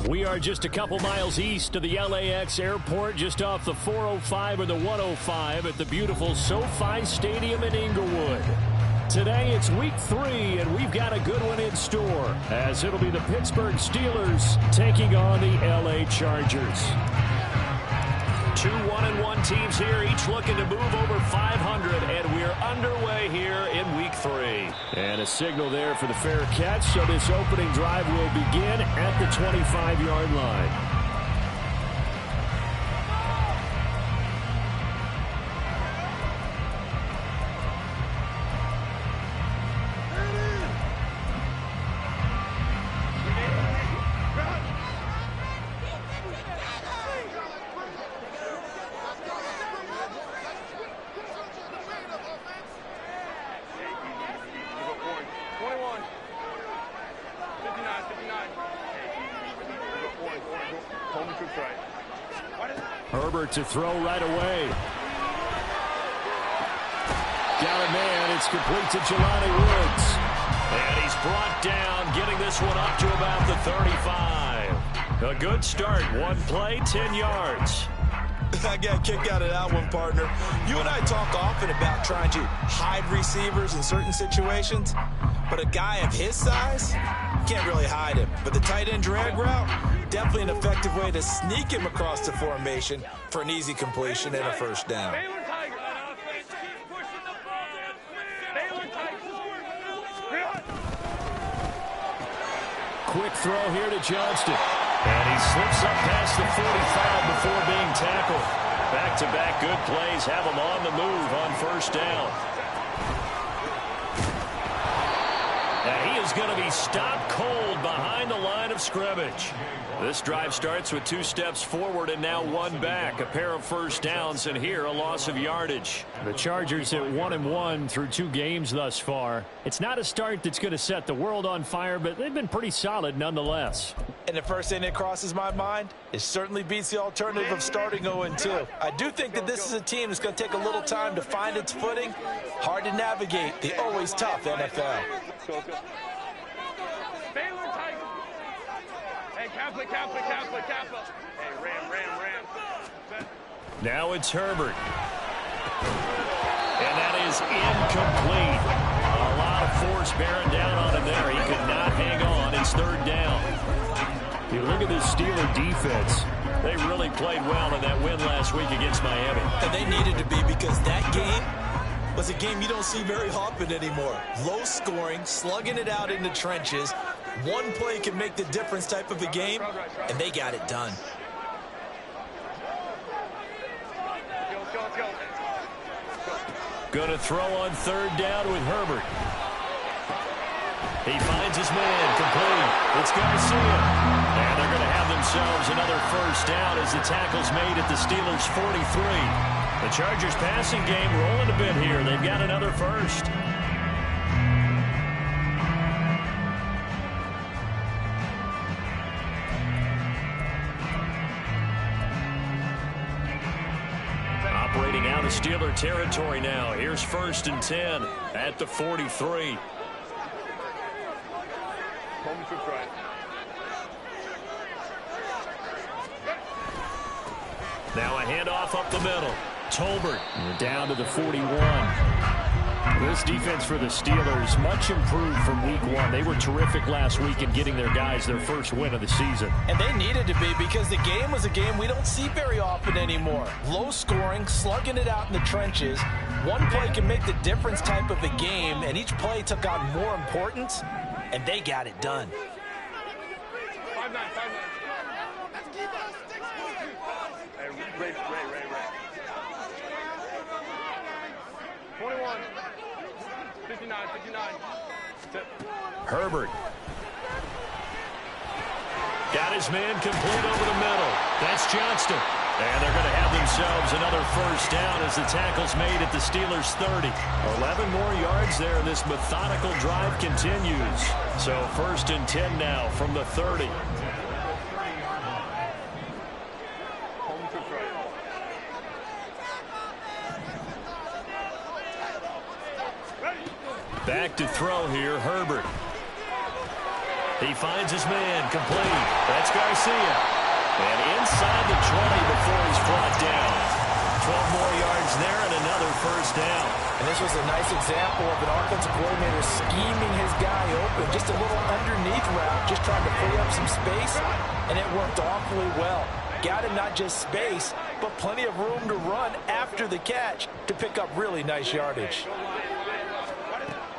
We are just a couple miles east of the LAX airport, just off the 405 or the 105 at the beautiful SoFi Stadium in Inglewood. Today it's week 3, and we've got a good one in store, as it'll be the Pittsburgh Steelers taking on the LA Chargers. 2 1-1 teams here, each looking to move over 500, and we're underway here in week 3. And a signal there for the fair catch, so this opening drive will begin at the 25-yard line. Herbert to throw right away. Got a man. It's complete to Jelani Woods. And he's brought down, getting this one up to about the 35. A good start. One play, 10 yards. I got a kick out of that one, partner. You and I talk often about trying to hide receivers in certain situations, but a guy of his size, can't really hide him. But the tight end drag route, definitely an effective way to sneak him across the formation for an easy completion and a first down. Quick throw here to Johnston. And he slips up past the 45 before being tackled. Back-to-back good plays have him on the move on first down. And he is going to be stopped cold behind the line of scrimmage. This drive starts with 2 steps forward and now 1 back. A pair of first downs, and here a loss of yardage. The Chargers at 1-1 through 2 games thus far. It's not a start that's going to set the world on fire, but they've been pretty solid nonetheless. And the first thing that crosses my mind, it certainly beats the alternative of starting 0-2. I do think that this is a team that's going to take a little time to find its footing. Hard to navigate the always tough NFL. Hey, ram. Now it's Herbert. And that is incomplete. A lot of force bearing down on him there. He could not hang on. It's 3rd down. You look at this Steeler defense. They really played well in that win last week against Miami. And they needed to be, because that game was a game you don't see very often anymore. Low scoring, slugging it out in the trenches. One play can make the difference type of a game, and they got it done. Going to throw on 3rd down with Herbert. He finds his man, complete. It's Garcia. And they're going to have themselves another first down as the tackle's made at the Steelers' 43. The Chargers passing game rolling a bit here. They've got another first. Operating out of Steeler territory now. Here's 1st and 10 at the 43. Now a handoff up the middle. Tolbert down to the 41. This defense for the Steelers, much improved from week 1. They were terrific last week in getting their guys their first win of the season. And they needed to be, because the game was a game we don't see very often anymore. Low scoring, slugging it out in the trenches. One play can make the difference type of a game, and each play took on more importance, and they got it done. 5-9. Ray. 21. 59. Herbert. Got his man complete over the middle. That's Johnston. And they're going to have themselves another first down as the tackle's made at the Steelers' 30. 11 more yards there, and this methodical drive continues. So 1st and 10 now from the 30. Back to throw here, Herbert. He finds his man, complete. That's Garcia. And inside the 20 before he's brought down. 12 more yards there and another first down. And this was a nice example of an offensive coordinator scheming his guy open. Just a little underneath route, just trying to free up some space, and it worked awfully well. Got him not just space, but plenty of room to run after the catch to pick up really nice yardage.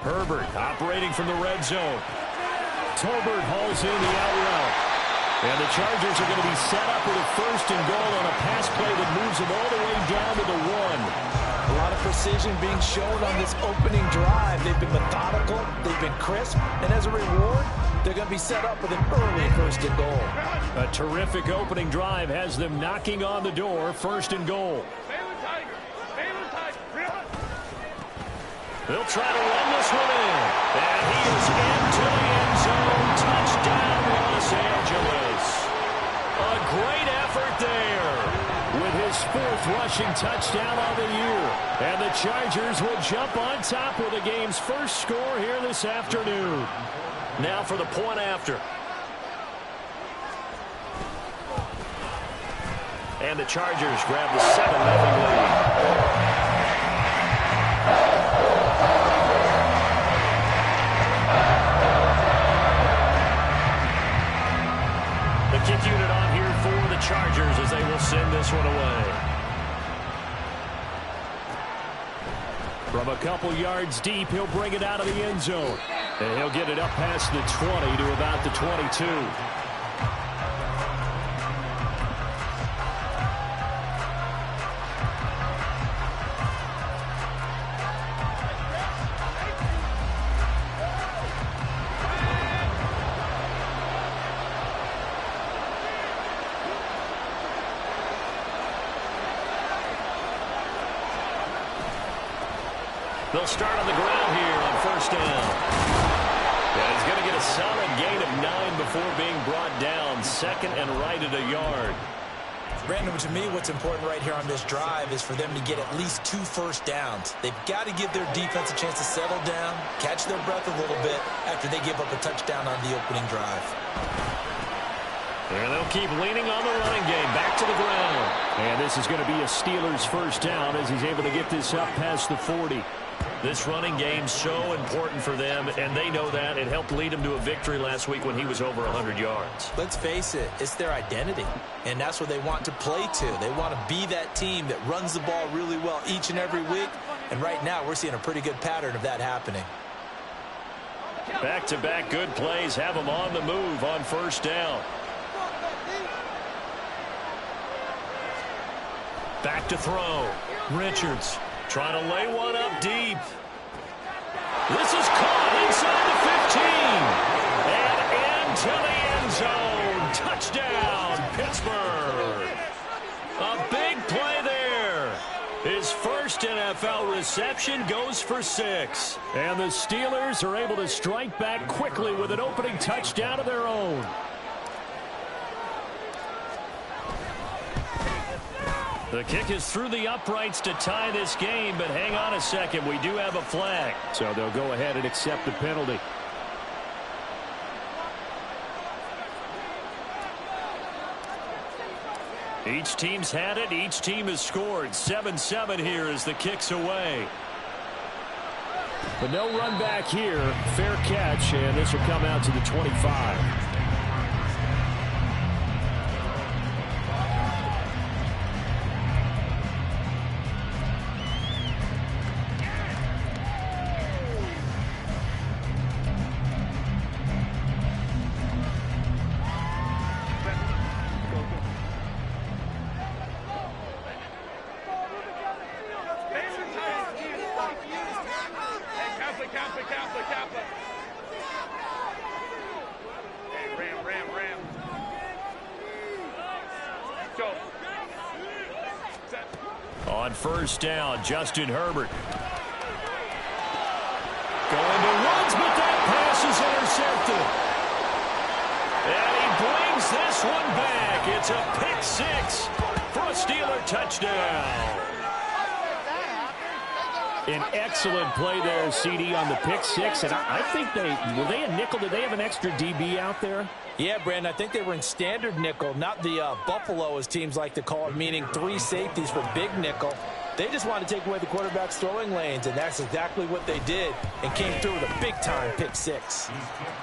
Herbert operating from the red zone. Tolbert hauls in the out route. And the Chargers are going to be set up with a first and goal on a pass play that moves them all the way down to the 1. A lot of precision being shown on this opening drive. They've been methodical, they've been crisp, and as a reward, they're going to be set up with an early first and goal. A terrific opening drive has them knocking on the door, first and goal. They'll try to run this one in. And he is into the end zone. Touchdown, Los Angeles. A great effort there with his 4th rushing touchdown on the year. And the Chargers will jump on top with the game's first score here this afternoon. Now for the point after. And the Chargers grab the 7-0 lead. The kick unit on here for the Chargers as they will send this one away. From a couple yards deep, he'll bring it out of the end zone. And he'll get it up past the 20 to about the 22. They'll start on the ground here on first down. And he's going to get a solid gain of 9 before being brought down. Second and right at a yard. Brandon, to me, what's important right here on this drive is for them to get at least 2 first downs. They've got to give their defense a chance to settle down, catch their breath a little bit after they give up a touchdown on the opening drive. And they'll keep leaning on the running game. Back to the ground. And this is going to be a Steelers first down as he's able to get this up past the 40. This running game's so important for them, and they know that. It helped lead them to a victory last week when he was over 100 yards. Let's face it, it's their identity, and that's what they want to play to. They want to be that team that runs the ball really well each and every week, and right now we're seeing a pretty good pattern of that happening. Back-to-back good plays have them on the move on first down. Back to throw. Richards trying to lay one up deep. This is caught inside the 15. And into the end zone. Touchdown, Pittsburgh. A big play there. His first NFL reception goes for 6. And the Steelers are able to strike back quickly with an opening touchdown of their own. The kick is through the uprights to tie this game, but hang on a second. We do have a flag. So they'll go ahead and accept the penalty. Each team's had it. Each team has scored. 7-7 here as the kick's away. But no run back here. Fair catch, and this will come out to the 25. On first down, Justin Herbert. Going to Woods, but that pass is intercepted. And he brings this one back. It's a pick 6 for a Steeler touchdown. An excellent play there, CD, on the pick six. And I think were they a nickel? Did they have an extra DB out there? Yeah, Brandon, I think they were in standard nickel, not the Buffalo, as teams like to call it, meaning 3 safeties for big nickel. They just wanted to take away the quarterback's throwing lanes, and that's exactly what they did and came through with a big-time pick six.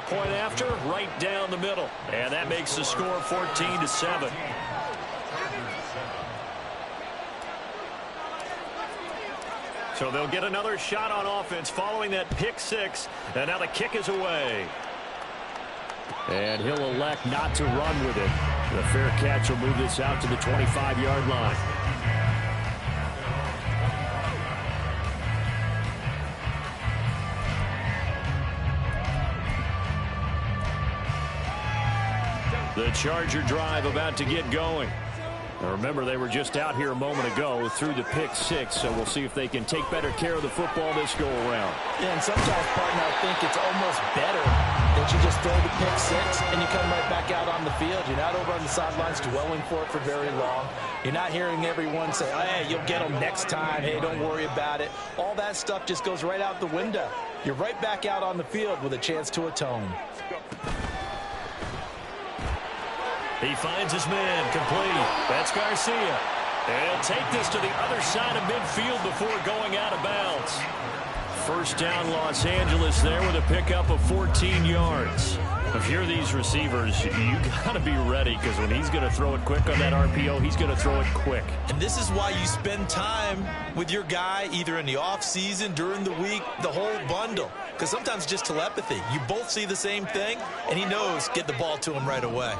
Point after, right down the middle. And that makes the score 14-7. So they'll get another shot on offense following that pick six. And now the kick is away. And he'll elect not to run with it. The fair catch will move this out to the 25-yard line. The Charger drive about to get going. Now remember, they were just out here a moment ago through the pick six, so we'll see if they can take better care of the football this go-around. Yeah, and sometimes, partner, I think it's almost better that you just throw the pick six and you come right back out on the field. You're not over on the sidelines dwelling for it for very long. You're not hearing everyone say, hey, you'll get them next time. Hey, don't worry about it. All that stuff just goes right out the window. You're right back out on the field with a chance to atone. He finds his man, complete. That's Garcia. And he'll take this to the other side of midfield before going out of bounds. First down, Los Angeles there with a pickup of 14 yards. If you're these receivers, you got to be ready, because when he's going to throw it quick on that RPO, he's going to throw it quick. And this is why you spend time with your guy, either in the offseason, during the week, the whole bundle. Because sometimes it's just telepathy. You both see the same thing, and he knows get the ball to him right away.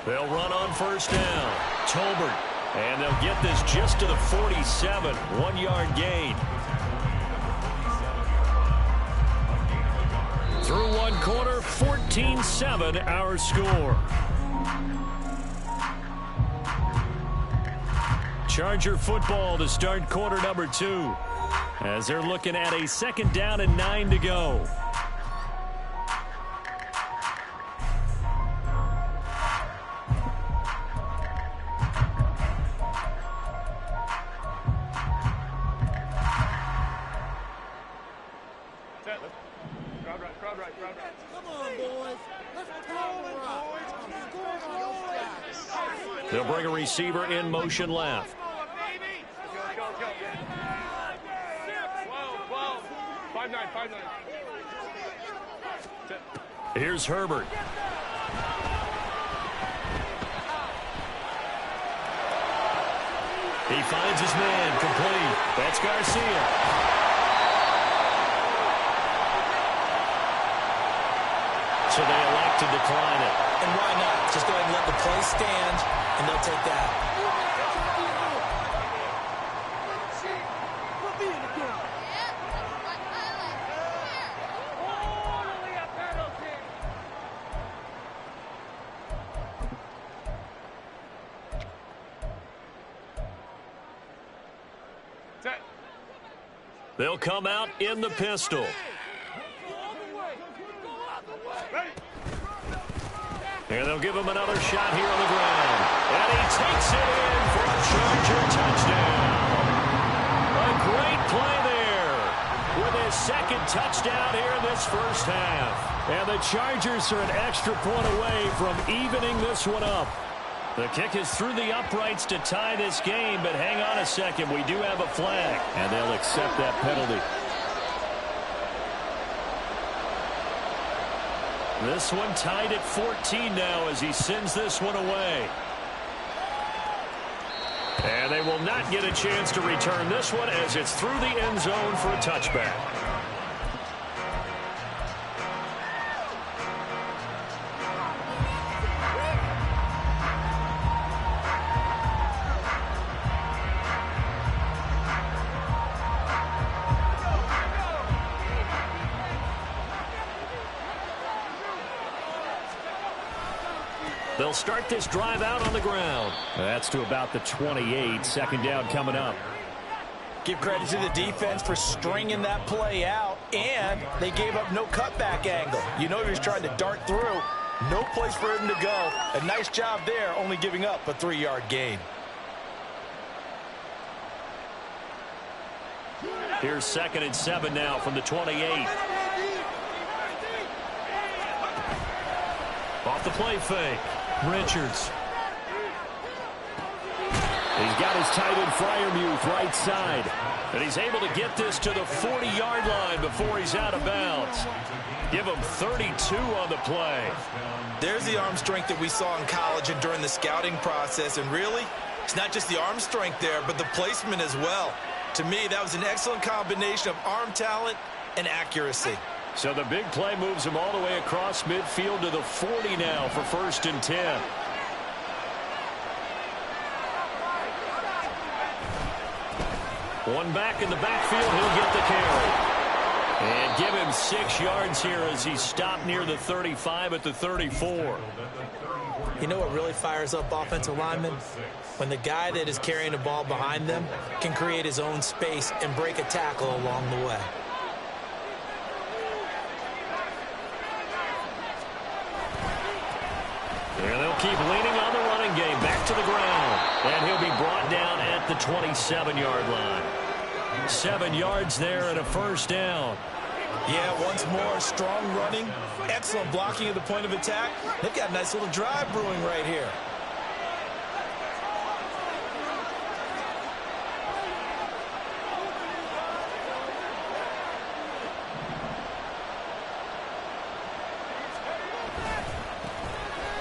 They'll run on first down. Tolbert. And they'll get this just to the 47. 1-yard gain. Through one quarter, 14-7 our score. Charger football to start quarter number 2. As they're looking at a second down and 9 to go. They'll bring a receiver in motion left. Go. 12. 5-9. Here's Herbert. He finds his man, complete. That's Garcia. So they elect to decline it. And why not? Just go ahead and let the play stand, and they'll take that. They'll come out in the pistol. And they'll give him another shot here on the ground. And he takes it in for a Charger touchdown. A great play there with his second touchdown here in this first half. And the Chargers are an extra point away from evening this one up. The kick is through the uprights to tie this game, but hang on a second. We do have a flag, and they'll accept that penalty. This one tied at 14 now as he sends this one away. And they will not get a chance to return this one as it's through the end zone for a touchback. They'll start this drive out on the ground. That's to about the 28. Second down coming up. Give credit to the defense for stringing that play out, and they gave up no cutback angle. You know he was trying to dart through. No place for him to go. A nice job there, only giving up a 3-yard gain. Here's 2nd and 7 now from the 28. Off the play fake. Richards. He's got his tight end Freiermuth right side. And he's able to get this to the 40-yard line before he's out of bounds. Give him 32 on the play. There's the arm strength that we saw in college and during the scouting process. And really, it's not just the arm strength there, but the placement as well. To me, that was an excellent combination of arm talent and accuracy. So the big play moves him all the way across midfield to the 40 now for 1st and 10. One back in the backfield, he'll get the carry. And give him 6 yards here as he's stopped near the 35 at the 34. You know what really fires up offensive linemen? When the guy that is carrying the ball behind them can create his own space and break a tackle along the way. And they'll keep leaning on the running game. Back to the ground. And he'll be brought down at the 27-yard line. 7 yards there and a 1st down. Yeah, once more, strong running, excellent blocking at the point of attack. They've got a nice little drive brewing right here.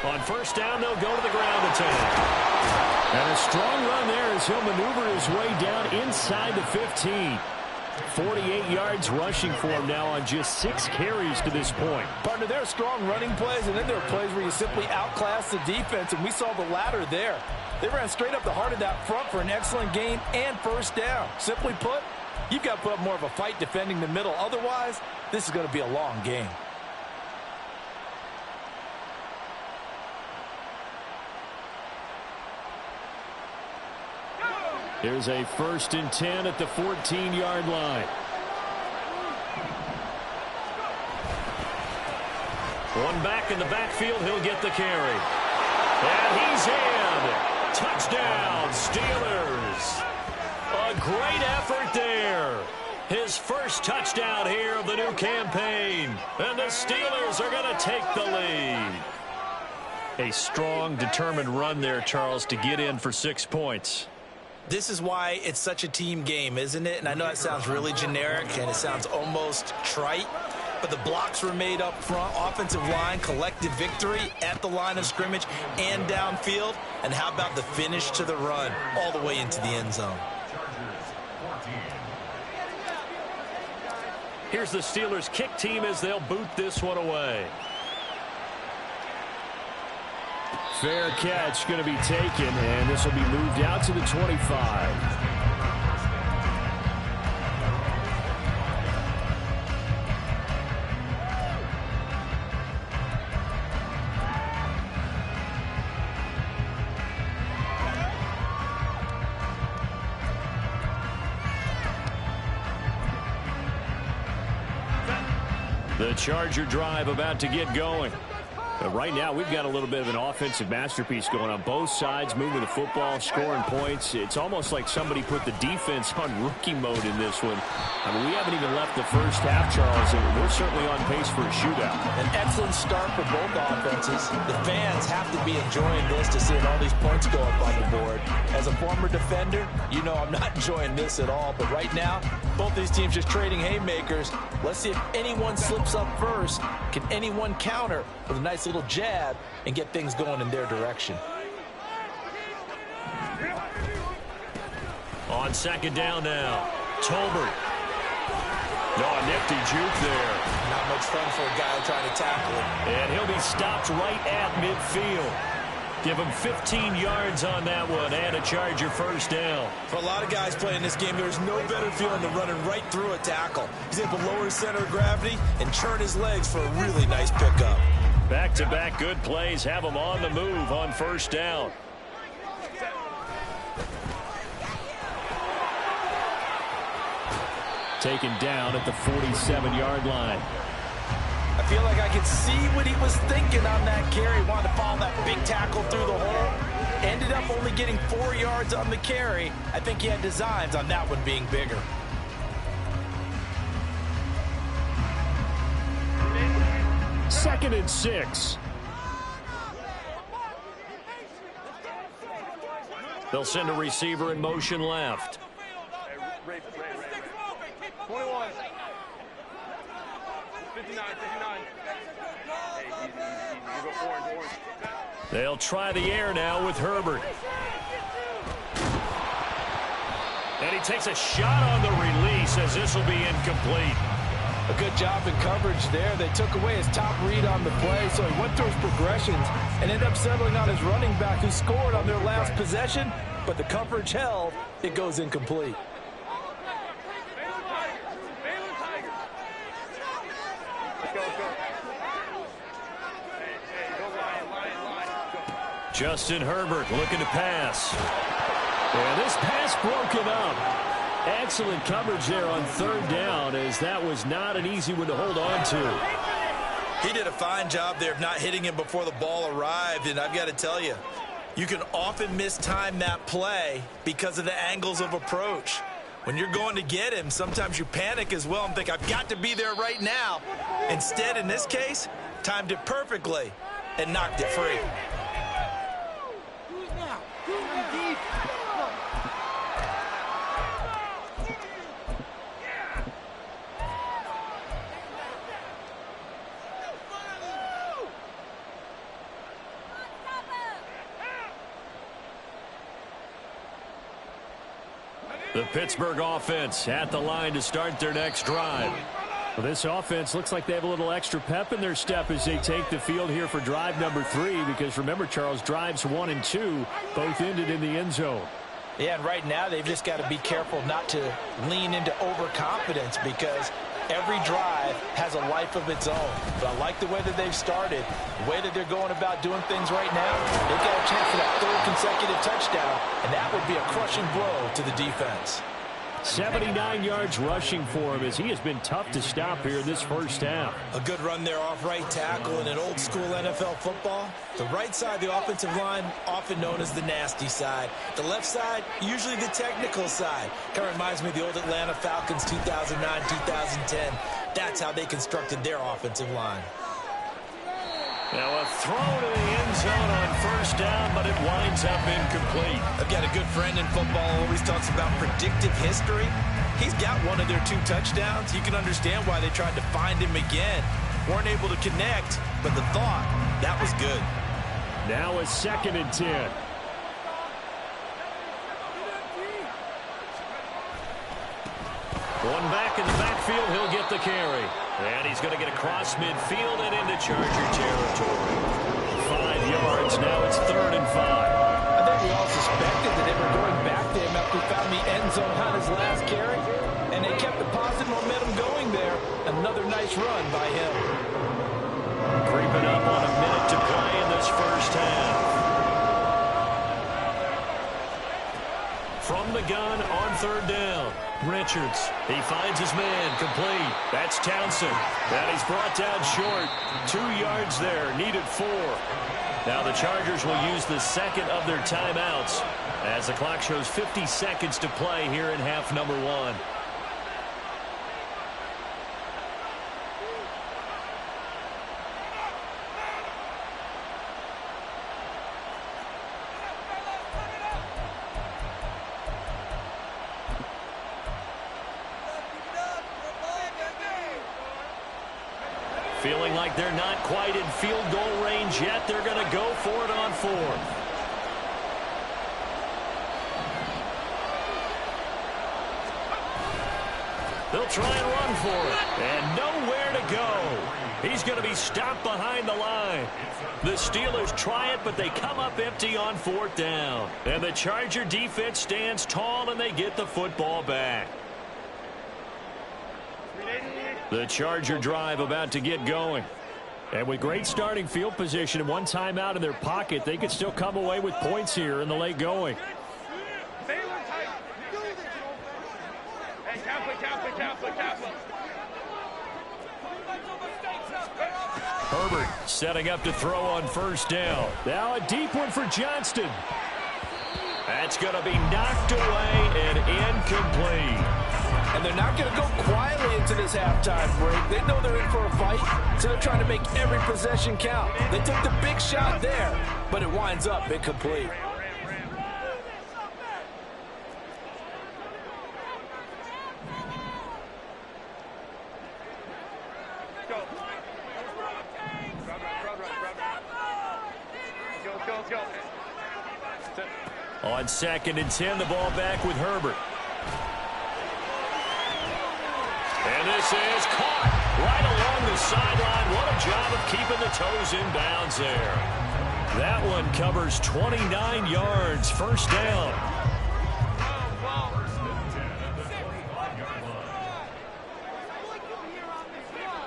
On 1st down, they'll go to the ground attack. And a strong run there as he'll maneuver his way down inside the 15. 48 yards rushing for him now on just 6 carries to this point. Partner, there are strong running plays, and then there are plays where you simply outclass the defense, and we saw the latter there. They ran straight up the heart of that front for an excellent gain and 1st down. Simply put, you've got to put up more of a fight defending the middle. Otherwise, this is going to be a long game. Here's a 1st and 10 at the 14-yard line. One back in the backfield, he'll get the carry. And he's in. Touchdown, Steelers. A great effort there. His first touchdown here of the new campaign. And the Steelers are going to take the lead. A strong, determined run there, Charles, to get in for 6 points. This is why it's such a team game, isn't it? And I know it sounds really generic and it sounds almost trite, but the blocks were made up front, offensive line, collective victory at the line of scrimmage and downfield. And how about the finish to the run all the way into the end zone? Here's the Steelers kick team as they'll boot this one away. Fair catch going to be taken, and this will be moved out to the 25. The Charger drive about to get going. But right now, we've got a little bit of an offensive masterpiece going on both sides, moving the football, scoring points. It's almost like somebody put the defense on rookie mode in this one. I mean, we haven't even left the first half, Charles, and we're certainly on pace for a shootout. An excellent start for both offenses. The fans have to be enjoying this to see all these points go up on the board. As a former defender, you know I'm not enjoying this at all. But right now, both these teams just trading haymakers. Let's see if anyone slips up first. Can anyone counter with a nice little jab and get things going in their direction? On 2nd down now, Tolbert. No, a nifty juke there. Not much fun for a guy trying to tackle him. And he'll be stopped right at midfield. Give him 15 yards on that one and a Charger 1st down. For a lot of guys playing this game, there's no better feeling than running right through a tackle. He's able to lower his center of gravity and churn his legs for a really nice pickup. Back-to-back good plays have him on the move on 1st down. Taken down at the 47-yard line. I feel like I could see what he was thinking on that carry. Wanted to follow that big tackle through the hole. Ended up only getting 4 yards on the carry. I think he had designs on that one being bigger. 2nd and 6. They'll send a receiver in motion left. 21. 59. Hey, easy. You go orange. They'll try the air now with Herbert. And he takes a shot on the release as this will be incomplete. A good job in coverage there. They took away his top read on the play, so he went through his progressions and ended up settling on his running back who scored on their last possession, but the coverage held. It goes incomplete. Justin Herbert looking to pass. And this pass broken up. Excellent coverage there on 3rd down, as that was not an easy one to hold on to. He did a fine job there of not hitting him before the ball arrived, and I've got to tell you, you can often mistime that play because of the angles of approach. When you're going to get him, sometimes you panic as well and think, I've got to be there right now. Instead, in this case, timed it perfectly and knocked it free. The Pittsburgh offense at the line to start their next drive. Well, this offense looks like they have a little extra pep in their step as they take the field here for drive number 3, because remember, Charles, drives 1 and 2 both ended in the end zone. Yeah, and right now they've just got to be careful not to lean into overconfidence, because every drive has a life of its own. But I like the way that they've started, the way that they're going about doing things right now. They've got a chance for that 3rd consecutive touchdown, and that would be a crushing blow to the defense. 79 yards rushing for him, as he has been tough to stop here in this first half. A good run there off right tackle in an old school NFL football. The right side of the offensive line, often known as the nasty side. The left side, usually the technical side. Kind of reminds me of the old Atlanta Falcons 2009, 2010. That's how they constructed their offensive line. Now a throw to the end zone on 1st down, but it winds up incomplete. I've got a good friend in football who always talks about predictive history. He's got one of their 2 touchdowns. You can understand why they tried to find him again. Weren't able to connect, but the thought, that was good. Now a 2nd and 10. One back in the backfield, he'll get the carry. And he's going to get across midfield and into Charger territory. 5 yards, now it's 3rd and 5. I think we all suspected that they were going back to him after he found the end zone on his last carry, and they kept the positive momentum going there. Another nice run by him. Creeping up on a minute to play in this first half. From the gun on 3rd down. Richards, he finds his man, complete. That's Townsend. And he's brought down short. 2 yards there, needed 4. Now the Chargers will use the 2nd of their timeouts as the clock shows 50 seconds to play here in half number 1. Feeling like they're not quite in field goal range yet. They're going to go for it on 4th. They'll try and run for it. And nowhere to go. He's going to be stopped behind the line. The Steelers try it, but they come up empty on 4th down. And the Charger defense stands tall, and they get the football back. The Charger drive about to get going. And with great starting field position and 1 timeout in their pocket, they could still come away with points here in the late going. Herbert setting up to throw on 1st down. Now a deep one for Johnston. That's going to be knocked away and incomplete. And they're not going to go quietly into this halftime break. They know they're in for a fight, so they're trying to make every possession count. They took the big shot there, but it winds up incomplete. On 2nd and 10, the ball back with Herbert. And this is caught right along the sideline. What a job of keeping the toes in bounds there. That one covers 29 yards, first down.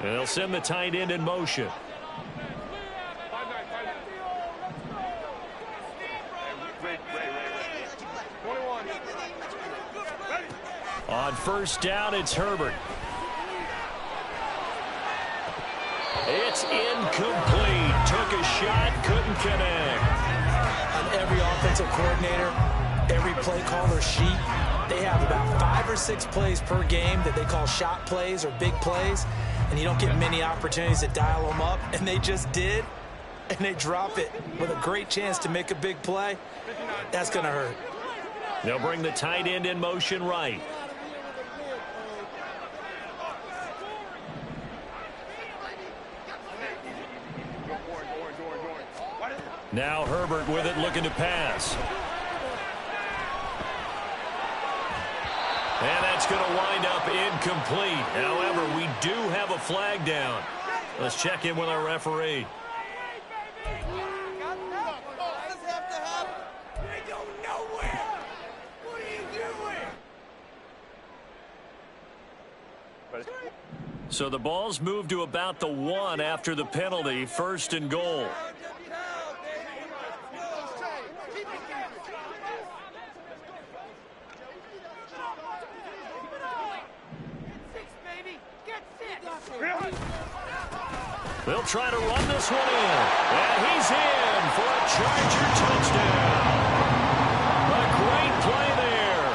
And they'll send the tight end in motion. On first down, it's Herbert. It's incomplete. Took a shot, couldn't connect. On every offensive coordinator, every play caller sheet, they have about 5 or 6 plays per game that they call shot plays or big plays, and you don't get many opportunities to dial them up, and they just did, and they drop it with a great chance to make a big play. That's going to hurt. They'll bring the tight end in motion right. Now Herbert with it, looking to pass. And that's going to wind up incomplete. However, we do have a flag down. Let's check in with our referee. So the ball's moved to about the 1 after the penalty, 1st and goal. They'll try to run this one in. And he's in for a Charger touchdown. A great play there.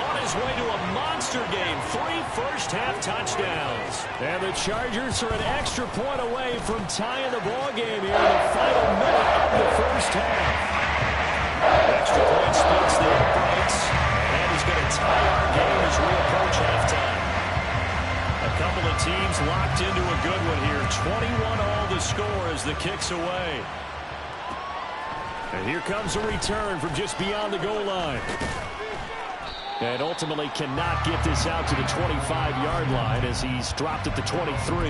On his way to a monster game. 3 first-half touchdowns. And the Chargers are an extra point away from tying the ball game here in the final minute of the first half. Extra point splits the uprights. And he's going to tie our game as we approach halftime. A couple of teams locked into a good one here. 21 all the score as the kick's away. And here comes a return from just beyond the goal line. And ultimately cannot get this out to the 25-yard line as he's dropped at the 23.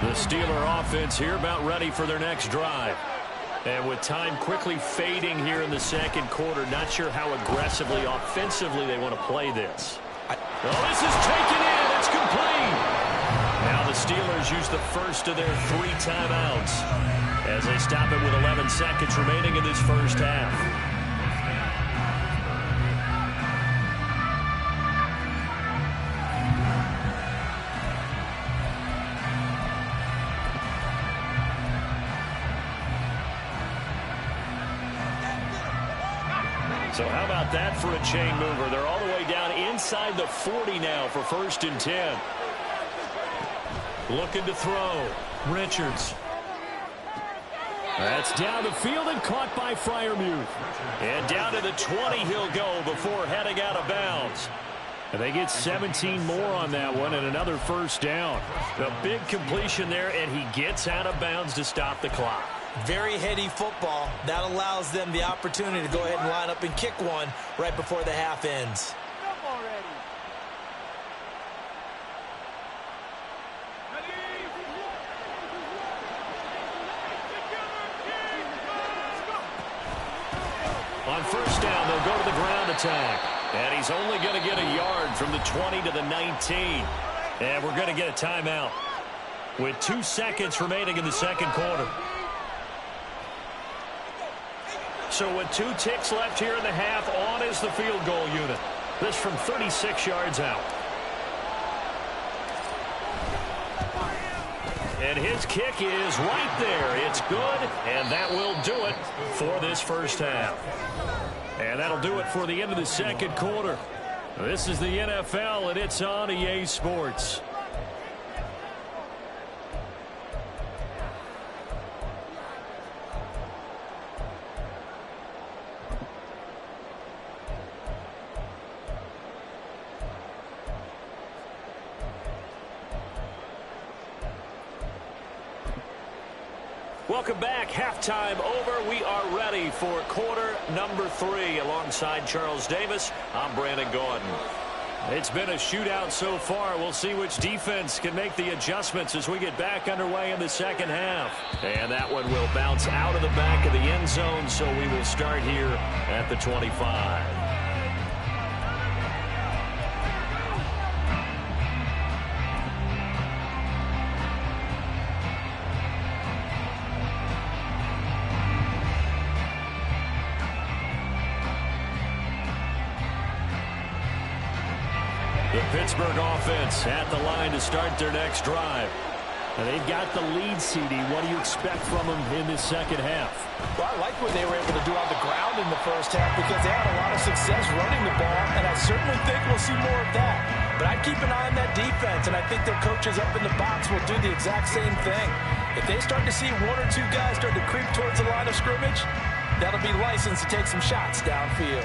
The Steeler offense here about ready for their next drive. And with time quickly fading here in the second quarter, not sure how aggressively, offensively they want to play this. Oh, this is taken in. It's complete. Now the Steelers use the first of their 3 timeouts as they stop it with 11 seconds remaining in this first half. So how about that for a chain mover? They're all the way down inside the 40 now for 1st and 10. Looking to throw. Richards. That's down the field and caught by Freiermuth. And down to the 20 he'll go before heading out of bounds. And they get 17 more on that one and another first down. A big completion there, and he gets out of bounds to stop the clock. Very heady football. That allows them the opportunity to go ahead and line up and kick one right before the half ends. On first down, they'll go to the ground attack. And he's only going to get a yard from the 20 to the 19. And we're going to get a timeout with 2 seconds remaining in the second quarter. So with 2 ticks left here in the half, on is the field goal unit. This from 36 yards out. And his kick is right there. It's good, and that will do it for this first half. And that'll do it for the end of the second quarter. This is the NFL, and it's on EA Sports. Welcome back. Halftime over. We are ready for quarter number 3. Alongside Charles Davis, I'm Brandon Gaudin. It's been a shootout so far. We'll see which defense can make the adjustments as we get back underway in the second half. And that one will bounce out of the back of the end zone, so we will start here at the 25. The Pittsburgh offense at the line to start their next drive. And they've got the lead, CD. What do you expect from them in this second half? Well, I like what they were able to do on the ground in the first half because they had a lot of success running the ball, and I certainly think we'll see more of that. But I'd keep an eye on that defense, and I think their coaches up in the box will do the exact same thing. If they start to see one or two guys start to creep towards the line of scrimmage, that'll be license to take some shots downfield.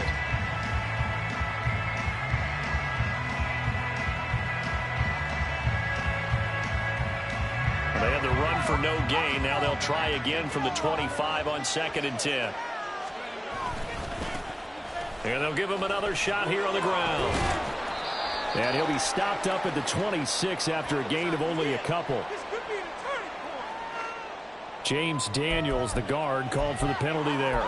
They had the run for no gain. Now they'll try again from the 25 on 2nd and 10. And they'll give him another shot here on the ground. And he'll be stopped up at the 26 after a gain of only a couple. James Daniels, the guard, called for the penalty there.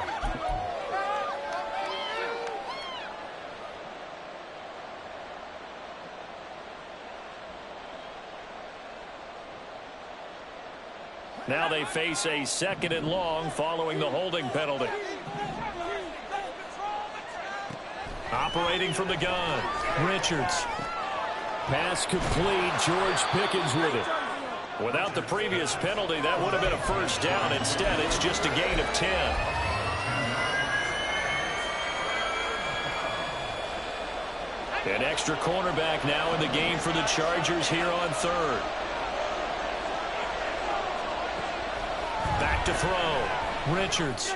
Now they face a 2nd and long following the holding penalty. Operating from the gun, Richards. Pass complete, George Pickens with it. Without the previous penalty, that would have been a first down. Instead, it's just a gain of 10. An extra cornerback now in the game for the Chargers here on 3rd. Back to throw. Richards.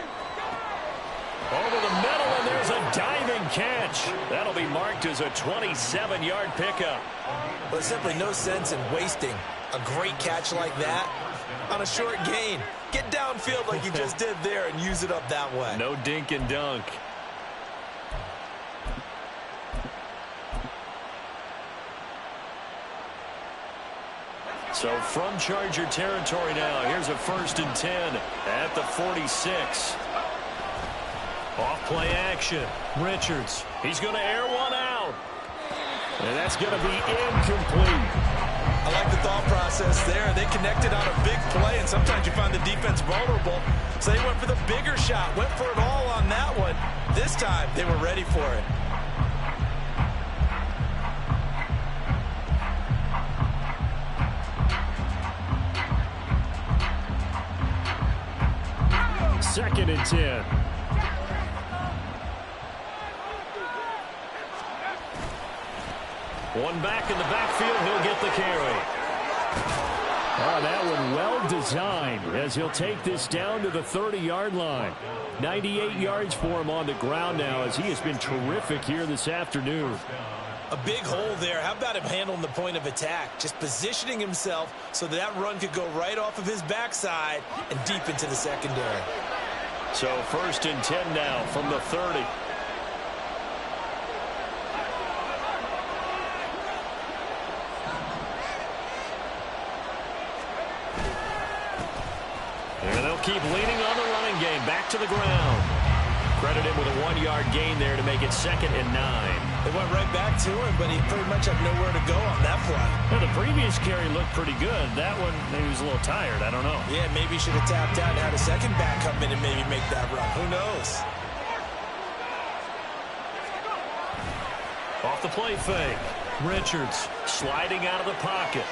Over the middle, and there's a diving catch. That'll be marked as a 27-yard pickup. Well, there's simply no sense in wasting a great catch like that on a short gain. Get downfield like you just did there and use it up that way. No dink and dunk. So from Charger territory now, here's a 1st and 10 at the 46. Off play action. Richards. He's going to air one out. And that's going to be incomplete. I like the thought process there. They connected on a big play, and sometimes you find the defense vulnerable. So they went for the bigger shot, went for it all on that one. This time, they were ready for it. Second and 10. One back in the backfield. He'll get the carry. Oh, that one well designed as he'll take this down to the 30-yard line. 98 yards for him on the ground now as he has been terrific here this afternoon. A big hole there. How about him handling the point of attack? Just positioning himself so that run could go right off of his backside and deep into the secondary. So 1st and 10 now from the 30. And they'll keep leaning on the running game. Back to the ground. Credit him with a 1-yard gain there to make it 2nd and 9. They went right back to him, but he pretty much had nowhere to go on that play. Well, the previous carry looked pretty good. That one, maybe he was a little tired. I don't know. Yeah, maybe he should have tapped out and had a second back come in and maybe make that run. Who knows? Off the play fake. Richards sliding out of the pocket.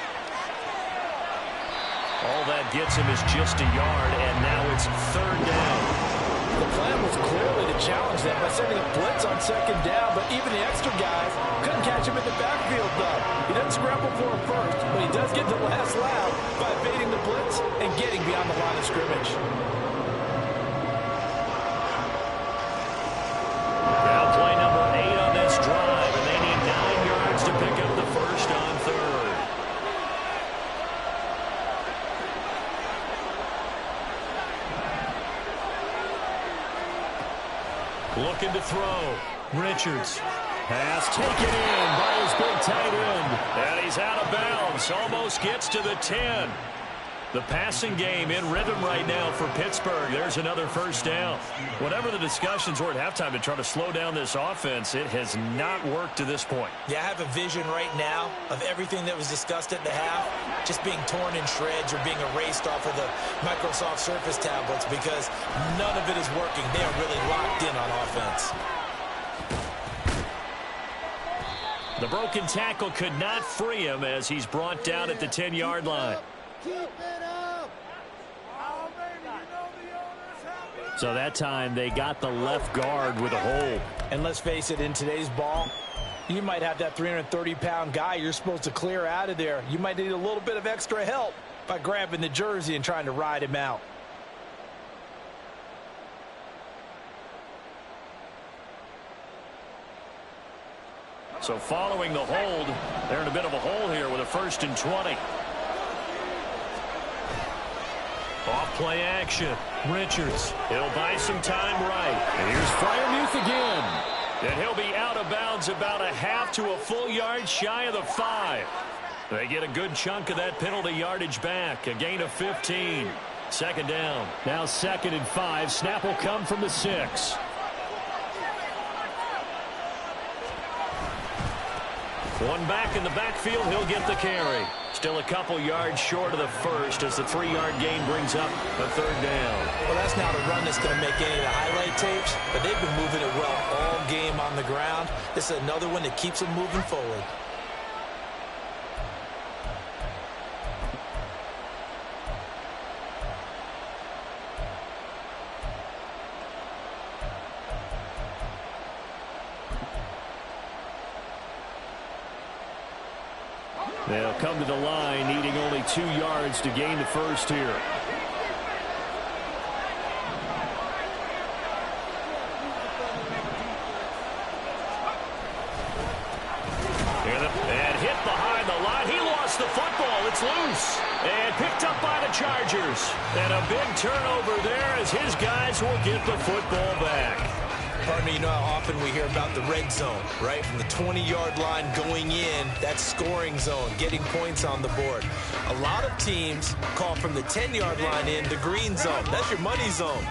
All that gets him is just a yard, and now it's 3rd down. The plan was clearly to challenge them by sending a blitz on second down, but even the extra guys couldn't catch him in the backfield, though. He doesn't scramble for him first, but he does get the last laugh by evading the blitz and getting beyond the line of scrimmage. Now play number 8 on this drive, and they need 9 yards to pick up the first on third. Looking to throw. Richards. Pass taken in by his big tight end. And he's out of bounds. Almost gets to the 10. The passing game in rhythm right now for Pittsburgh. There's another first down. Whatever the discussions were at halftime to try to slow down this offense, it has not worked to this point. Yeah, I have a vision right now of everything that was discussed at the half just being torn in shreds or being erased off of the Microsoft Surface tablets because none of it is working. They are really locked in on offense. The broken tackle could not free him as he's brought down at the 10-yard line. Keep it up. So that time they got the left guard with a hold. And let's face it, in today's ball, you might have that 330-pound guy you're supposed to clear out of there. You might need a little bit of extra help by grabbing the jersey and trying to ride him out. So following the hold, they're in a bit of a hole here with a 1st and 20. Off play action. Richards. He'll buy some time right. And here's Freiermuth again. And he'll be out of bounds about a half to a full yard shy of the 5. They get a good chunk of that penalty yardage back. A gain of 15. Second down. Now 2nd and 5. Snap will come from the 6. One back in the backfield. He'll get the carry. Still a couple yards short of the first as the 3-yard gain brings up a 3rd down. Well, that's not a run that's going to make any of the highlight tapes, but they've been moving it well all game on the ground. This is another one that keeps them moving forward. They'll come to the line needing only 2 yards to gain the first here. And hit behind the line. He lost the football. It's loose. And picked up by the Chargers. And a big turnover there as his guys will get the football back. Pardon me, you know how often we hear about the red zone, right? From the 20-yard line going in, that's scoring zone, getting points on the board. A lot of teams call from the 10-yard line in the green zone. That's your money zone.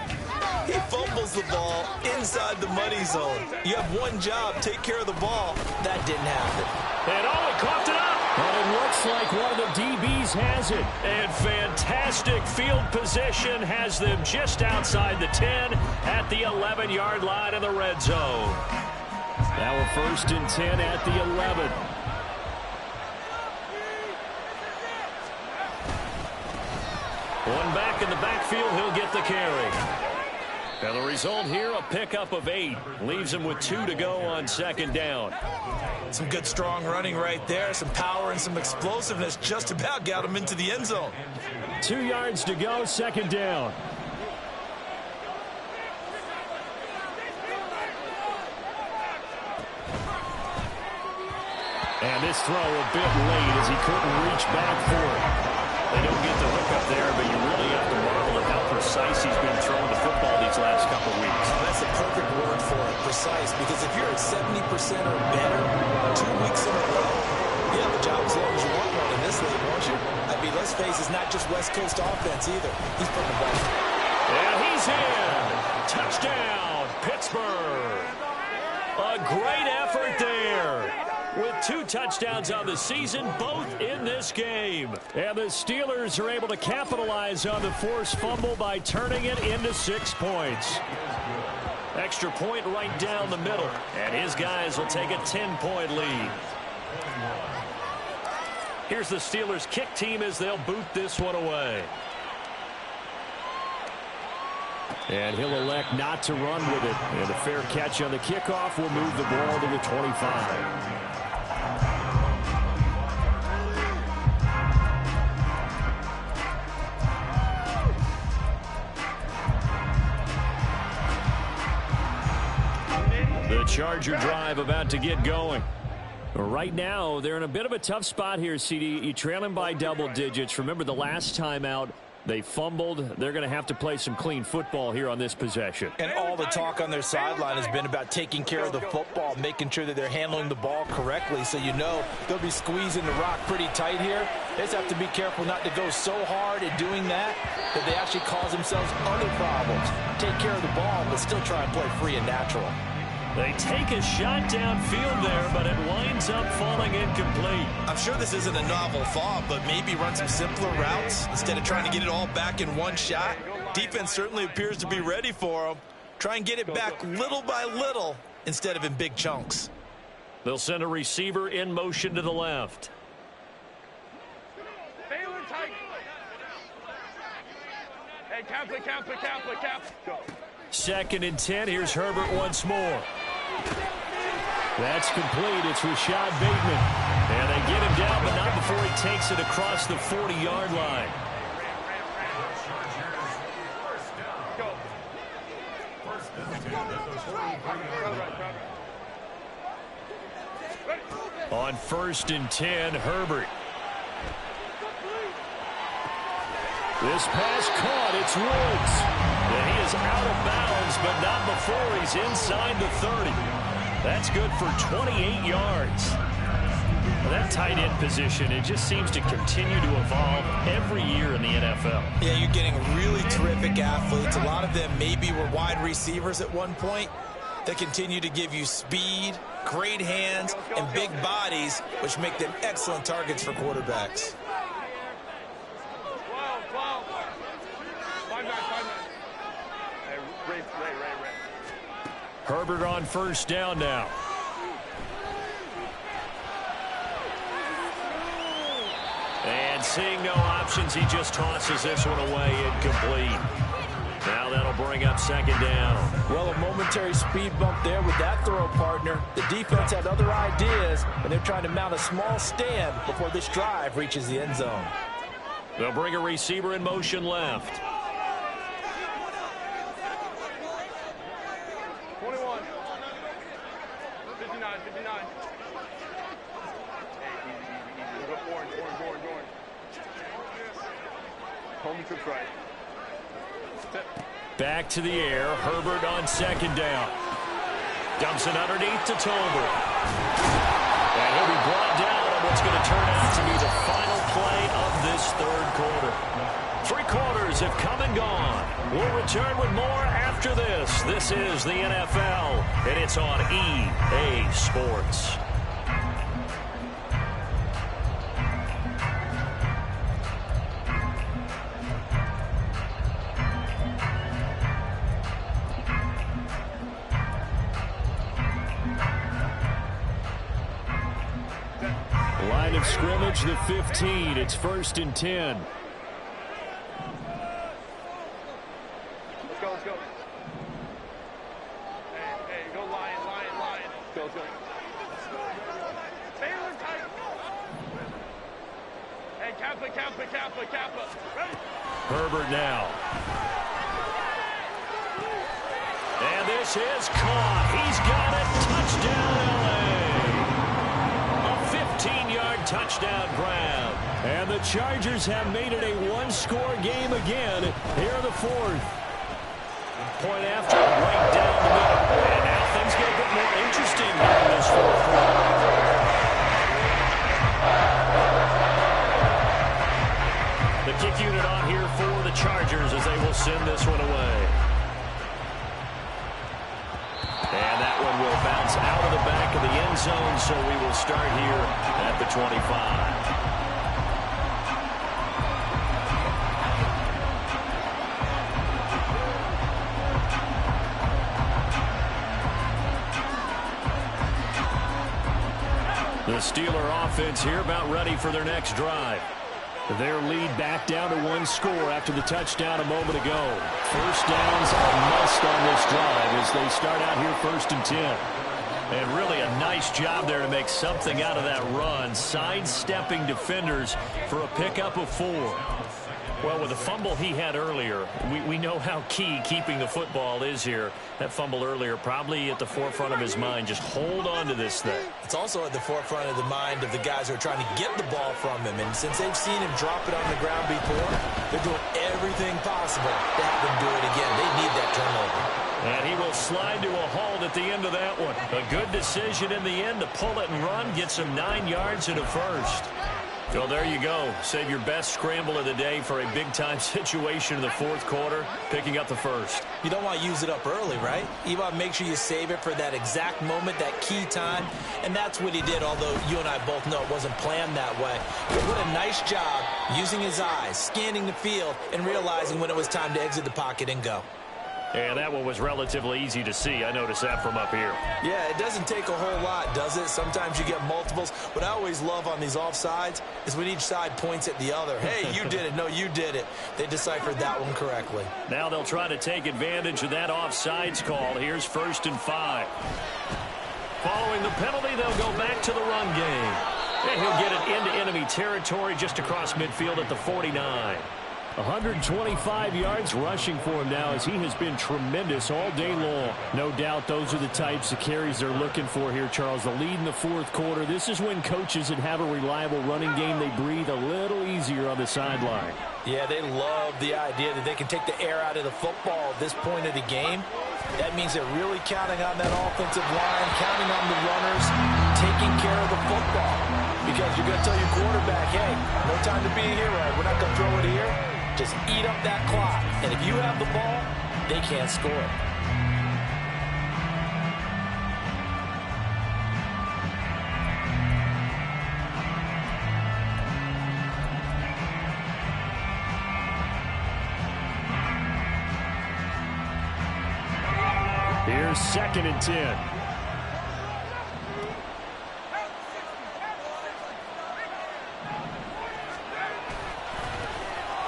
He fumbles the ball inside the money zone. You have one job, take care of the ball. That didn't happen. And he coughed it up. And it looks like one of the DBs has it. And fantastic field position has them just outside the 10 at the 11-yard line in the red zone. Now a 1st and 10 at the 11. One back in the backfield, he'll get the carry. And the result here, a pickup of 8. Leaves him with 2 to go on 2nd down. Some good strong running right there. Some power and some explosiveness just about got him into the end zone. 2 yards to go, 2nd down. And this throw a bit late as he couldn't reach back for it. They don't get the hook up there, but you really have to marvel at how precise he's been throwing the football these last couple weeks. That's a perfect word for it, precise, because if you're at 70% or better 2 weeks in a row, you have a job as long as you want one in this league, won't you? I mean, let's face it, it's not just West Coast offense either. He's putting the ball. And he's in. Touchdown, Pittsburgh. A great effort there. With 2 touchdowns on the season, both in this game. And the Steelers are able to capitalize on the forced fumble by turning it into 6 points. Extra point right down the middle. And his guys will take a 10-point lead. Here's the Steelers kick team as they'll boot this one away. And he'll elect not to run with it. And a fair catch on the kickoff will move the ball to the 25. The Charger drive about to get going. Right now, they're in a bit of a tough spot here, CD. You trail them by double digits. Remember the last time out, they fumbled. They're going to have to play some clean football here on this possession. And all the talk on their sideline has been about taking care of the football, making sure that they're handling the ball correctly. So you know they'll be squeezing the rock pretty tight here. They just have to be careful not to go so hard at doing that they actually cause themselves other problems. Take care of the ball, but still try and play free and natural. They take a shot downfield there, but it winds up falling incomplete. I'm sure this isn't a novel thought, but maybe run some simpler routes instead of trying to get it all back in one shot. Defense certainly appears to be ready for them. Try and get it back little by little instead of in big chunks. They'll send a receiver in motion to the left. Hey, cap. Go. 2nd and 10. Here's Herbert once more. That's complete. It's Rashad Bateman. And they get him down, but not before he takes it across the 40-yard line. On 1st and 10, Herbert. This pass caught. It's Woods. And he is out of bounds, but not before he's inside the 30. That's good for 28 yards. That tight end position, it just seems to continue to evolve every year in the NFL. Yeah, you're getting really terrific athletes. A lot of them maybe were wide receivers at one point. They continue to give you speed, great hands, and big bodies, which make them excellent targets for quarterbacks. Herbert on 1st down now. And seeing no options, he just tosses this one away, incomplete. Now that'll bring up 2nd down. Well, a momentary speed bump there with that throw, partner. The defense had other ideas, and they're trying to mount a small stand before this drive reaches the end zone. They'll bring a receiver in motion left. 21. 59. Hey, easy. Go orange. Home trips right. Back to the air. Herbert on 2nd down. Dumps it underneath to Tolbert. And he'll be brought down on what's going to turn out to be the final play of this 3rd quarter. 3 quarters have come and gone. We'll return with more after this. This is the NFL, and it's on EA Sports. Line of scrimmage, the 15. It's 1st and 10. Let's go. Hey, go Lion. Go. Baylor tight. Hey, Kappa. Ready? Herbert now. And this is caught. He's got it. Touchdown, LA. A 15-yard touchdown grab. And the Chargers have made it a one-score game again here in the 4th. Point after, right down the middle. And now things get a bit more interesting here in this 4th quarter. The kick unit on here for the Chargers as they will send this one away. And that one will bounce out of the back of the end zone, so we will start here at the 25. The Steeler offense here about ready for their next drive. Their lead back down to one score after the touchdown a moment ago. First downs are a must on this drive as they start out here 1st and 10. And really a nice job there to make something out of that run, sidestepping defenders for a pickup of 4. Well, with the fumble he had earlier, we know how key keeping the football is here. That fumble earlier probably at the forefront of his mind. Just hold on to this thing. It's also at the forefront of the mind of the guys who are trying to get the ball from him. And since they've seen him drop it on the ground before, they're doing everything possible to have him do it again. They need that turnover. And he will slide to a halt at the end of that one. A good decision in the end to pull it and run, get some 9 yards and a first. So there you go. Save your best scramble of the day for a big-time situation in the 4th quarter, picking up the first. You don't want to use it up early, right? You want to make sure you save it for that exact moment, that key time. And that's what he did, although you and I both know it wasn't planned that way. But what a nice job using his eyes, scanning the field, and realizing when it was time to exit the pocket and go. Yeah, that one was relatively easy to see. I noticed that from up here. Yeah, it doesn't take a whole lot, does it? Sometimes you get multiples. What I always love on these offsides is when each side points at the other. Hey, you did it. No, you did it. They deciphered that one correctly. Now they'll try to take advantage of that offsides call. Here's 1st and 5. Following the penalty, they'll go back to the run game. And he'll get it into enemy territory just across midfield at the 49. 125 yards rushing for him now as he has been tremendous all day long. No doubt those are the types of carries they're looking for here, Charles. The lead in the 4th quarter. This is when coaches that have a reliable running game, they breathe a little easier on the sideline. Yeah, they love the idea that they can take the air out of the football at this point of the game. That means they're really counting on that offensive line, counting on the runners, taking care of the football. Because you're going to tell your quarterback, hey, no time to be here, right? We're not going to throw it here. Just eat up that clock. And if you have the ball, they can't score. Here's 2nd and 10.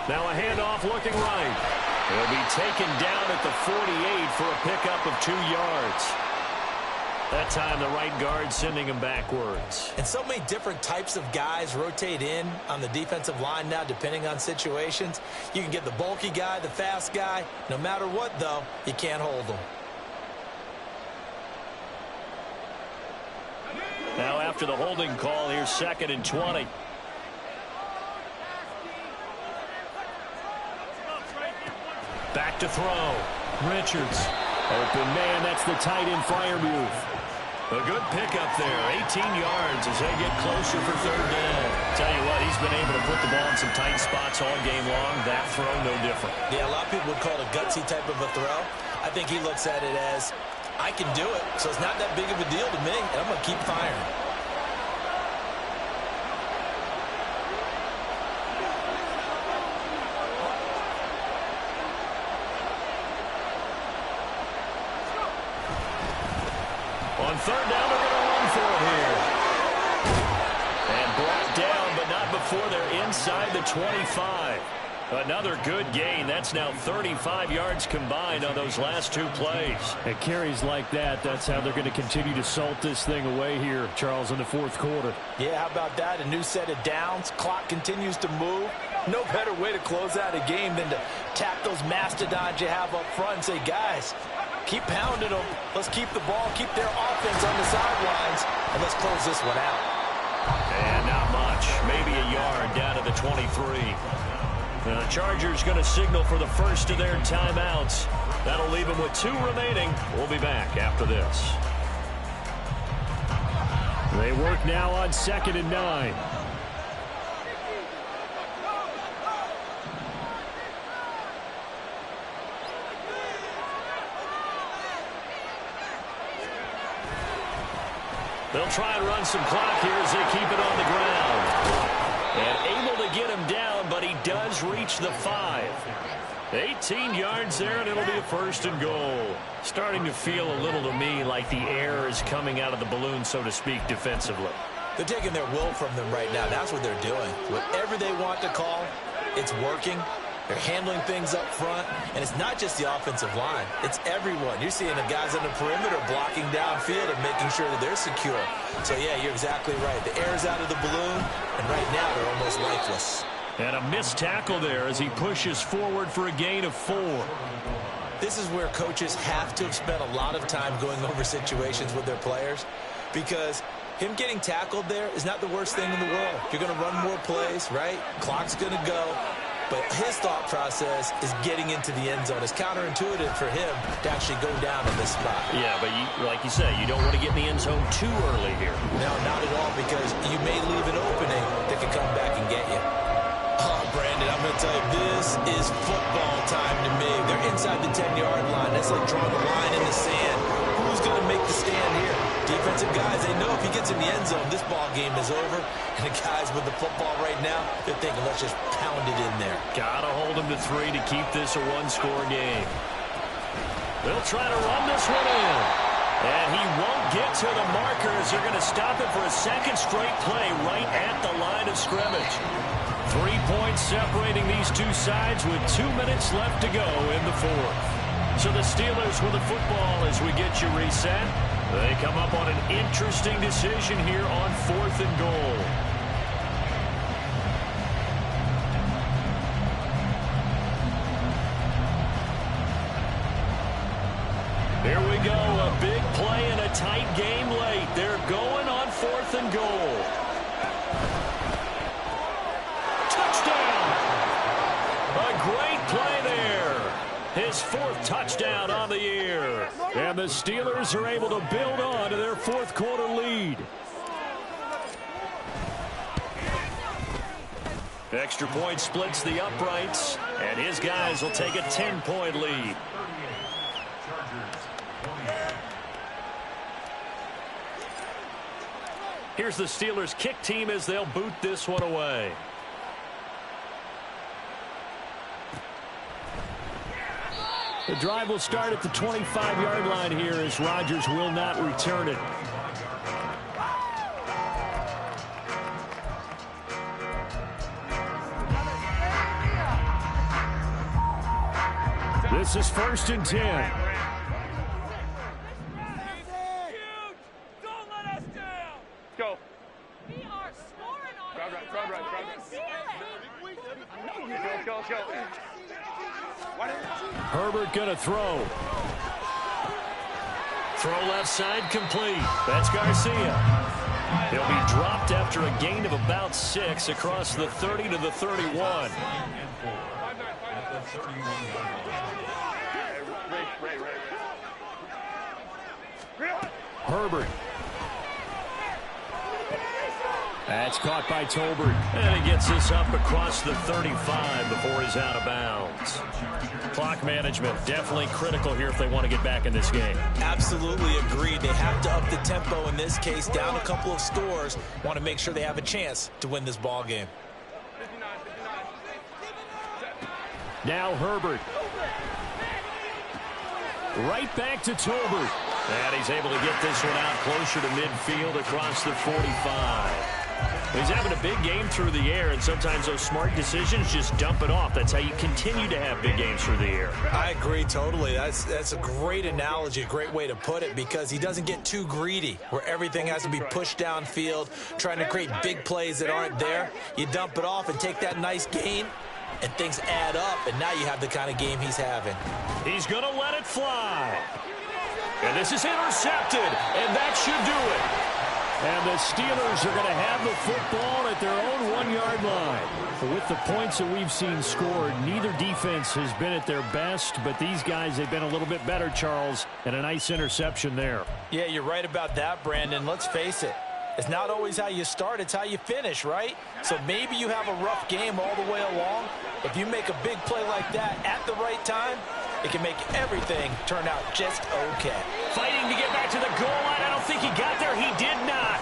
Now a handoff looking right. He'll be taken down at the 48 for a pickup of 2 yards. That time the right guard sending him backwards. And so many different types of guys rotate in on the defensive line now depending on situations. You can get the bulky guy, the fast guy. No matter what, though, you can't hold them. Now after the holding call, here's 2nd and 20. Back to throw. Richards. Open man. That's the tight end Freiermuth. A good pickup there. 18 yards as they get closer for 3rd down. Tell you what, he's been able to put the ball in some tight spots all game long. That throw, no different. Yeah, a lot of people would call it a gutsy type of a throw. I think he looks at it as, I can do it, so it's not that big of a deal to me, and I'm going to keep firing. On 3rd down, they're going to run for it here. And brought down, but not before they're inside the 25. Another good gain. That's now 35 yards combined on those last 2 plays. And carries like that, that's how they're going to continue to salt this thing away here, Charles, in the 4th quarter. Yeah, how about that? A new set of downs. Clock continues to move. No better way to close out a game than to tap those mastodons you have up front and say, guys, keep pounding them. Let's keep the ball, keep their offense on the sidelines, and let's close this one out. And not much. Maybe a yard down to the 23. The Chargers going to signal for the first of their timeouts. That'll leave them with 2 remaining. We'll be back after this. They work now on 2nd and 9. They'll try and run some clock here as they keep it on the ground. And able to get him down, but he does reach the 5. 18 yards there, and it'll be a 1st and goal. Starting to feel a little to me like the air is coming out of the balloon, so to speak, defensively. They're taking their will from them right now. That's what they're doing. Whatever they want to call, it's working. They're handling things up front, and it's not just the offensive line. It's everyone. You're seeing the guys on the perimeter blocking downfield and making sure that they're secure. So, yeah, you're exactly right. The air's out of the balloon, and right now they're almost lifeless. And a missed tackle there as he pushes forward for a gain of 4. This is where coaches have to have spent a lot of time going over situations with their players, because him getting tackled there is not the worst thing in the world. You're going to run more plays, right? Clock's going to go. But his thought process is getting into the end zone. It's counterintuitive for him to actually go down in this spot. Yeah, but like you say, you don't want to get in the end zone too early here. No, not at all, because you may leave an opening that can come back and get you. Oh, Brandon, I'm going to tell you, this is football time to me. They're inside the 10-yard line. That's like drawing a line in the sand. Who's going to make the stand here? Defensive guys, they know if he gets in the end zone, this ball game is over. And the guys with the football right now, they're thinking, let's just pound it in there. Got to hold him to 3 to keep this a one-score game. They'll try to run this one in. And he won't get to the markers. They're going to stop it for a second straight play right at the line of scrimmage. 3 points separating these two sides with 2 minutes left to go in the fourth. So the Steelers with the football as we get you reset. They come up on an interesting decision here on 4th and goal. Here we go, a big play in a tight game late. They're going on 4th and goal. Touchdown! A great play there. His 4th touchdown on the year. And the Steelers are able to build on to their 4th quarter lead. Extra point splits the uprights, and his guys will take a 10-point lead. Here's the Steelers kick team as they'll boot this one away. The drive will start at the 25-yard line here as Rodgers will not return it. This is 1st and 10. Don't let us down. Go. We are scoring on Go. Herbert gonna throw. Throw left side complete. That's Garcia. He'll be dropped after a gain of about 6 across the 30 to the 31. Herbert. That's caught by Tolbert. And he gets this up across the 35 before he's out of bounds. Clock management definitely critical here if they want to get back in this game. Absolutely agreed. They have to up the tempo in this case, down a couple of scores. Want to make sure they have a chance to win this ball game. Now Herbert. Right back to Tolbert. And he's able to get this one out closer to midfield across the 45. He's having a big game through the air, and sometimes those smart decisions just dump it off. That's how you continue to have big games through the air. I agree totally. That's a great analogy, a great way to put it, because he doesn't get too greedy where everything has to be pushed downfield, trying to create big plays that aren't there. You dump it off and take that nice gain, and things add up, and now you have the kind of game he's having. He's going to let it fly. And this is intercepted, and that should do it. And the Steelers are going to have the football at their own 1-yard line. With the points that we've seen scored, neither defense has been at their best, but these guys, they've been a little bit better, Charles, and a nice interception there. Yeah, you're right about that, Brandon. Let's face it. It's not always how you start, it's how you finish, right? So maybe you have a rough game all the way along. If you make a big play like that at the right time, it can make everything turn out just okay. Fighting to get back to the goal line. I don't think he got there. He did not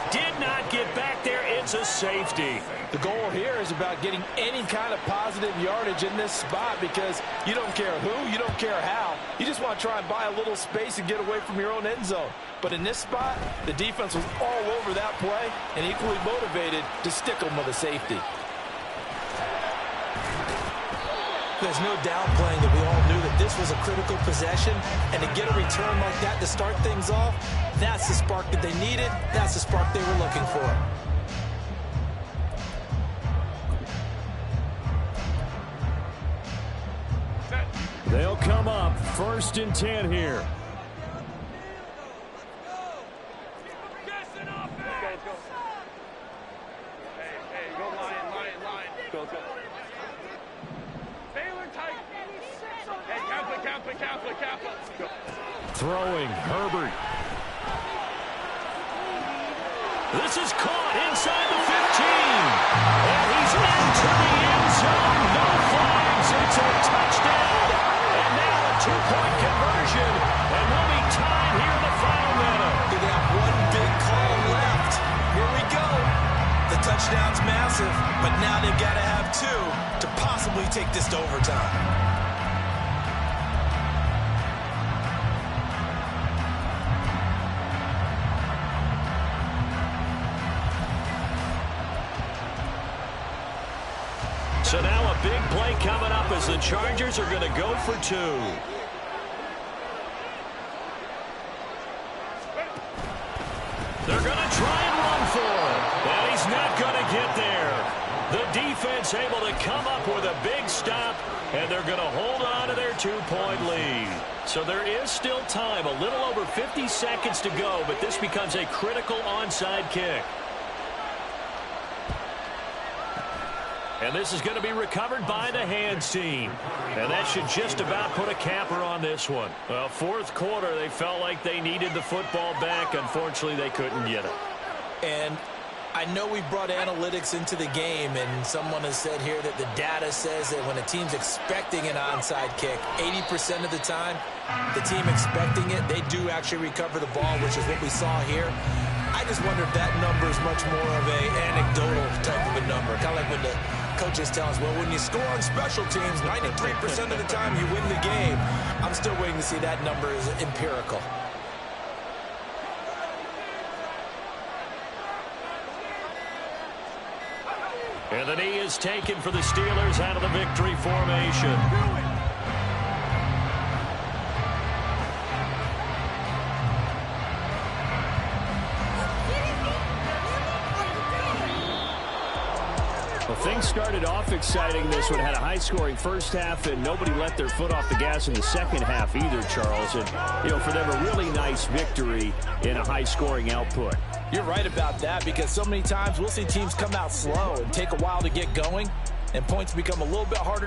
get back there. It's It's a safety. The goal here is about getting any kind of positive yardage in this spot because you don't care who, you don't care how. You just want to try and buy a little space and get away from your own end zone. But in this spot, the defense was all over that play and equally motivated to stick them with a safety. There's no downplaying that we all knew that this was a critical possession, and to get a return like that to start things off, that's the spark that they needed. That's the spark they were looking for. They'll come up 1st and 10 here. Throwing, Herbert. This is caught inside the 15. And he's into the end zone. No flags. It's a touchdown. And now a 2-point conversion. And we'll be tied here in the final minute. They got one big call left. Here we go. The touchdown's massive, but now they've got to have 2 to possibly take this to overtime. So now a big play coming up as the Chargers are going to go for 2. They're going to try and run for it. And he's not going to get there. The defense able to come up with a big stop, and they're going to hold on to their 2-point lead. So there is still time, a little over 50 seconds to go, but this becomes a critical onside kick. And this is going to be recovered by the hands team. And that should just about put a capper on this one. Well, 4th quarter, they felt like they needed the football back. Unfortunately, they couldn't get it. And I know we brought analytics into the game, and someone has said here that the data says that when a team's expecting an onside kick, 80% of the time, the team expecting it, they do actually recover the ball, which is what we saw here. I just wonder if that number is much more of an anecdotal type of a number. Kind of like when the coaches tell us, well, when you score on special teams, 93% of the time you win the game. I'm still waiting to see that number is empirical. And the knee is taken for the Steelers out of the victory formation. Well, things started off exciting. This one had a high-scoring first half, and nobody let their foot off the gas in the second half either, Charles. And, for them, a really nice victory in a high-scoring output. You're right about that because so many times we'll see teams come out slow and take a while to get going, and points become a little bit harder